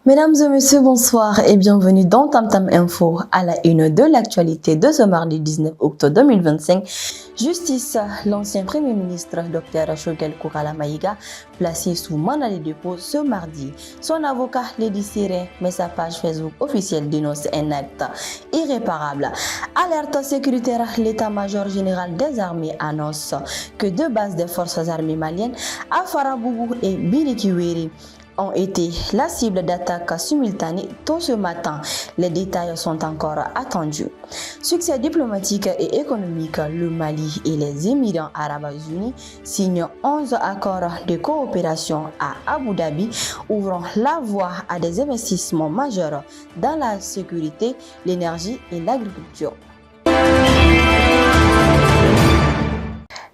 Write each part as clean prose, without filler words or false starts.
Mesdames et messieurs, bonsoir et bienvenue dans Tam Tam Info à la une de l'actualité de ce mardi 19 octobre 2025. Justice, l'ancien Premier ministre Dr Choguel Kokala Maïga, placé sous mandat de dépôt ce mardi. Son avocat Lady Siré met sa page Facebook officielle dénonce un acte irréparable. Alerte sécuritaire, l'état-major général des armées annonce que deux bases des forces armées maliennes, Afarabougou et Birikiweri, ont été la cible d'attaques simultanées tôt ce matin. Les détails sont encore attendus. Succès diplomatique et économique, le Mali et les Émirats arabes unis signent 11 accords de coopération à Abu Dhabi, ouvrant la voie à des investissements majeurs dans la sécurité, l'énergie et l'agriculture.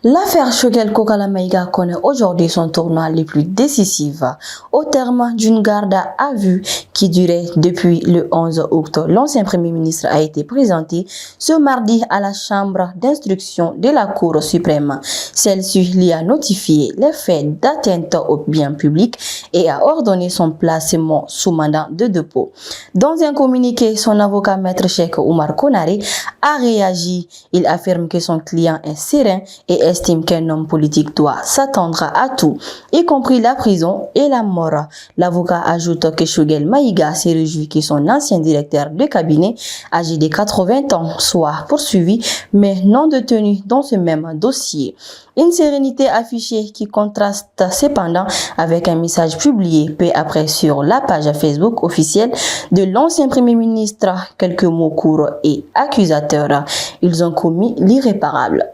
L'affaire Choguel Kokala Maïga connaît aujourd'hui son tournant le plus décisif. Au terme d'une garde à vue qui durait depuis le 11 octobre, l'ancien Premier ministre a été présenté ce mardi à la chambre d'instruction de la Cour suprême. Celle-ci lui a notifié les faits d'atteinte au bien public et a ordonné son placement sous mandat de dépôt. Dans un communiqué, son avocat maître Cheikh Oumar Konaré a réagi. Il affirme que son client est serein et estime qu'un homme politique doit s'attendre à tout, y compris la prison et la mort. L'avocat ajoute que Choguel Maïga s'est réjoui que son ancien directeur de cabinet, âgé de 80 ans, soit poursuivi, mais non détenu dans ce même dossier. Une sérénité affichée qui contraste cependant avec un message publié peu après sur la page Facebook officielle de l'ancien Premier ministre. Quelques mots courts et accusateurs. Ils ont commis l'irréparable.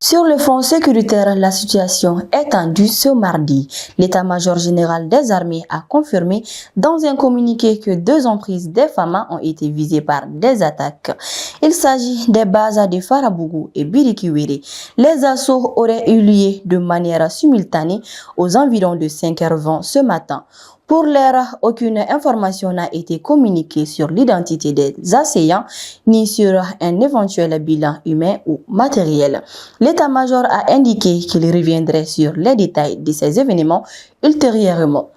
Sur le front sécuritaire, la situation est tendue ce mardi. L'état-major général des armées a confirmé dans un communiqué que deux emprises des FAMA ont été visées par des attaques. Il s'agit des bases de Farabougou et Birikiwere. Les assauts auraient eu lieu de manière simultanée aux environs de 5h20 ce matin. Pour l'heure, aucune information n'a été communiquée sur l'identité des assaillants ni sur un éventuel bilan humain ou matériel. L'état-major a indiqué qu'il reviendrait sur les détails de ces événements ultérieurement.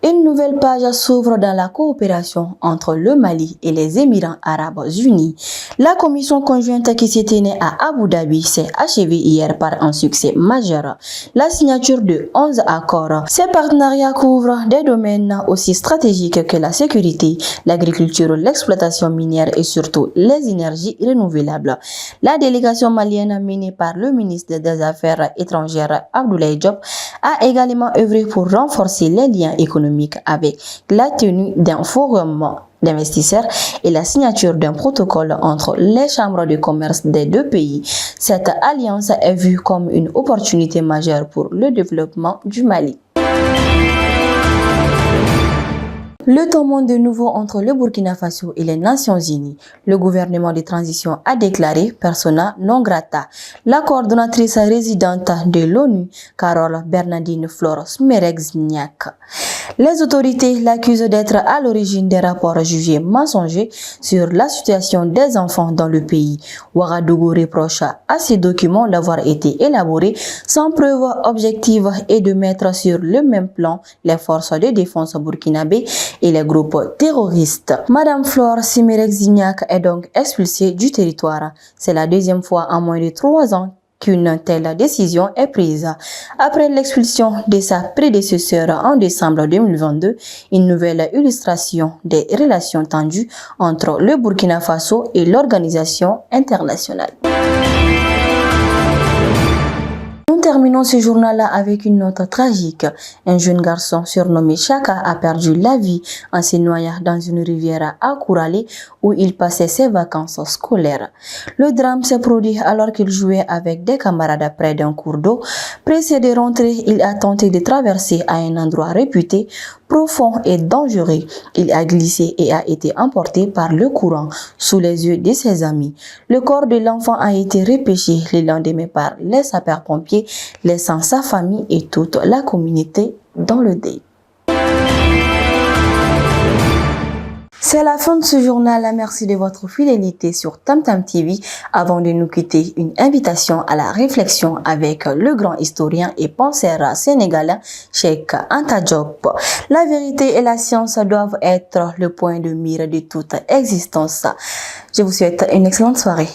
Une nouvelle page s'ouvre dans la coopération entre le Mali et les Émirats arabes unis. La commission conjointe qui s'est tenue à Abu Dhabi s'est achevée hier par un succès majeur. La signature de 11 accords. Ces partenariats couvrent des domaines aussi stratégiques que la sécurité, l'agriculture, l'exploitation minière et surtout les énergies renouvelables. La délégation malienne menée par le ministre des Affaires étrangères Abdoulaye Diop a également œuvré pour renforcer les liens économiques avec la tenue d'un forum d'investisseurs et la signature d'un protocole entre les chambres de commerce des deux pays. Cette alliance est vue comme une opportunité majeure pour le développement du Mali. Le tournant de nouveau entre le Burkina Faso et les Nations Unies. Le gouvernement de transition a déclaré persona non grata. La coordonnatrice résidente de l'ONU, Carole Bernardine Flore Smerexniak. Les autorités l'accusent d'être à l'origine des rapports jugés mensongers sur la situation des enfants dans le pays. Ouagadougou reproche à ces documents d'avoir été élaborés sans preuve objective et de mettre sur le même plan les forces de défense burkinabé et les groupes terroristes. Madame Flore Simerexignac est donc expulsée du territoire. C'est la deuxième fois en moins de 3 ans qu'une telle décision est prise. Après l'expulsion de sa prédécesseur en décembre 2022, une nouvelle illustration des relations tendues entre le Burkina Faso et l'organisation internationale. Terminons ce journal-là avec une note tragique. Un jeune garçon surnommé Chaka a perdu la vie en se noyant dans une rivière à Kouralé où il passait ses vacances scolaires. Le drame s'est produit alors qu'il jouait avec des camarades près d'un cours d'eau. Pressé de rentrer, il a tenté de traverser à un endroit réputé profond et dangereux. Il a glissé et a été emporté par le courant sous les yeux de ses amis. Le corps de l'enfant a été repêché le lendemain par les sapeurs-pompiers, laissant sa famille et toute la communauté dans le deuil. C'est la fin de ce journal. Merci de votre fidélité sur Tam Tam TV. Avant de nous quitter, une invitation à la réflexion avec le grand historien et penseur sénégalais Cheikh Anta Diop. La vérité et la science doivent être le point de mire de toute existence. Je vous souhaite une excellente soirée.